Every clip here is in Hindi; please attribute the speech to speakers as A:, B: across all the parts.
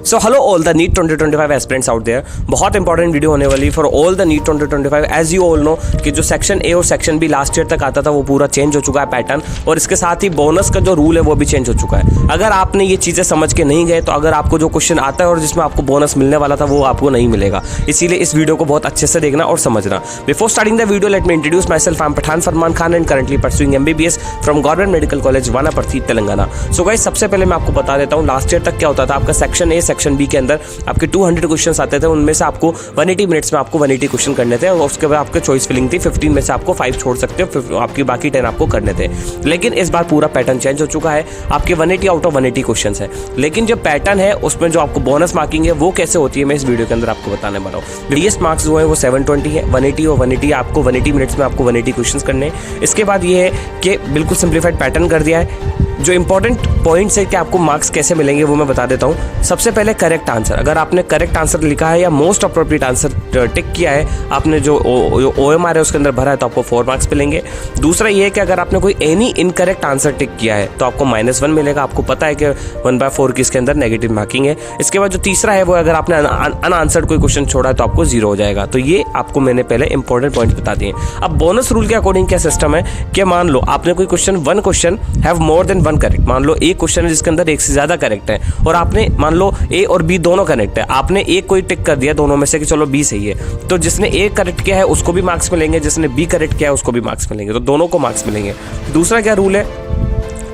A: So hello all the NEET 2025 aspirants out there. बहुत इंपॉर्टेंट वीडियो होने वाली for all the NEET 2025। As you all know कि जो सेक्शन ए और सेक्शन बी लास्ट ईयर तक आता था वो पूरा चेंज हो चुका है पैटर्न, और इसके साथ ही बोनस का जो रूल है वो भी चेंज हो चुका है। अगर आपने ये चीज़ें समझ के नहीं गए तो अगर आपको जो क्वेश्चन आता है और जिसमें आपको बोनस मिलने वाला था वो आपको नहीं मिलेगा। इसीलिए इस वीडियो को बहुत अच्छे से देखना और समझना। Before starting the video let me introduce myself. I am Pathan Farman Khan and currently pursuing MBBS from government medical college Wanaparthy Telangana. So guys, सबसे पहले मैं आपको बता देता हूँ लास्ट ईयर तक क्या होता था। आपका सेक्शन ए सेक्शन बी के अंदर आपके 200 क्वेश्चंस आते थे, उनमें से आपको 180 मिनट्स में आपको 180 क्वेश्चन करने थे, और उसके बाद आपके चॉइस फिलिंग थी। 15 में से आपको 5 छोड़ सकते हो, आपकी बाकी 10 आपको करने थे। लेकिन इस बार पूरा पैटर्न चेंज हो चुका है। आपके 180 आउट ऑफ 180 क्वेश्चन है, लेकिन जो पैटर्न है उसमें जो आपको बोनस मार्किंग है वो कैसे होती है मैं इस वीडियो के अंदर आपको बताने वाला हूँ। हाईएस्ट मार्क्स जो है वो 720 है। 180 और 180 आपको 180 मिनट्स में आपको 180 क्वेश्चन करने हैं। इसके बाद ये है कि बिल्कुल सिंप्लीफाइड पैटर्न कर दिया है। जो इंपॉर्टेंट पॉइंट्स है कि आपको मार्क्स कैसे मिलेंगे वो मैं बता देता हूँ। सबसे पहले करेक्ट आंसर, अगर आपने करेक्ट आंसर लिखा है या मोस्ट अप्रोप्रिएट आंसर टिक किया है, आपने जो OMR है उसके अंदर भरा है, तो आपको 4 मार्क्स मिलेंगे। दूसरा ये है कि अगर आपने कोई एनी इनकरेक्ट आंसर टिक किया है तो आपको -1 मिलेगा। आपको पता है कि 1/4 की इसके अंदर नेगेटिव मार्किंग है। इसके बाद जो तीसरा है वो अगर आपने अनआंसर्ड कोई क्वेश्चन छोड़ा है तो आपको 0 हो जाएगा। तो ये आपको मैंने पहले इंपॉर्टेंट पॉइंट बता दिए। अब बोनस रूल के अकॉर्डिंग क्या सिस्टम है कि मान लो आपने कोई one question have more than 1 correct. मान लो एक क्वेश्चन है जिसके अंदर एक से ज्यादा करेक्ट है, और आपने मान लो ए और बी दोनों करेक्ट है, आपने एक कोई टिक कर दिया दोनों में से कि चलो बी सही है, तो जिसने ए करेक्ट किया है उसको भी मार्क्स मिलेंगे, जिसने बी करेक्ट किया है उसको भी मार्क्स मिलेंगे, तो दोनों को मार्क्स मिलेंगे। दूसरा क्या रूल है,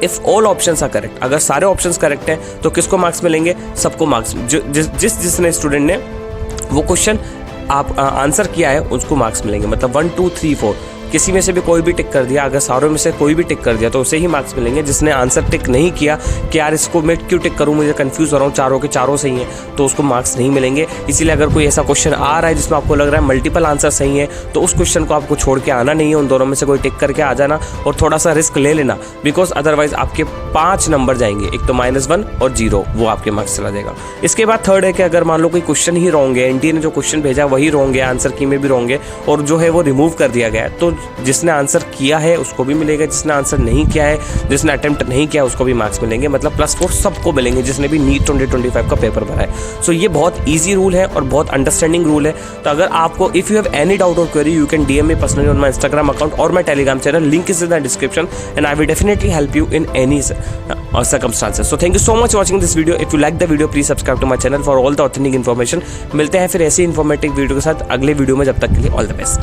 A: if all options are correct, अगर सारे ऑप्शंस करेक्ट हैं तो किसको मार्क्स मिलेंगे? सबको मार्क्स। जिसने स्टूडेंट ने वो क्वेश्चन आप आंसर किया है उसको मार्क्स मिलेंगे। मतलब 1 2 3 4 किसी में से भी कोई भी टिक कर दिया, अगर सारों में से कोई भी टिक कर दिया तो उसे ही मार्क्स मिलेंगे। जिसने आंसर टिक नहीं किया कि यार इसको मैं क्यों टिक करूं, मुझे कंफ्यूज हो रहा हूं, चारों के चारों सही हैं, तो उसको मार्क्स नहीं मिलेंगे। इसीलिए अगर कोई ऐसा क्वेश्चन आ रहा है जिसमें आपको लग रहा है मल्टीपल आंसर सही है तो उस क्वेश्चन को आपको छोड़ के आना नहीं है, उन दोनों में से कोई टिक करके आ जाना और थोड़ा सा रिस्क ले लेना, बिकॉज अदरवाइज आपके 5 नंबर जाएंगे, एक तो -1 और 0, वो आपके मार्क्स चला जाएगा। इसके बाद थर्ड है कि अगर मान लो कोई क्वेश्चन ही रॉन्ग है, एनटीए ने जो क्वेश्चन भेजा वही रॉन्ग है, आंसर की में भी रॉन्ग है और जो है वो रिमूव कर दिया गया है, तो जिसने आंसर किया है उसको भी मिलेगा, जिसने आंसर नहीं किया है, जिसने अटेम्प्ट नहीं किया उसको भी मार्क्स मिलेंगे। मतलब +4 सबको मिलेंगे जिसने भी नीट 2025 का पेपर भरा है। सो ये बहुत ईजी रूल है और बहुत अंडरस्टैंडिंग रूल है। तो अगर आपको if you have any doubt और query you can DM me personally on my Instagram account और my Telegram channel, link is in the description and I will definitely help you in any circumstances. So thank you so much for watching this video. If you like the video, please subscribe to my channel for all the authentic information. मिलते हैं फिर ऐसी इन्फॉर्मेटिव वीडियो के साथ अगले वीडियो में, जब तक के लिए ऑल द बेस्ट।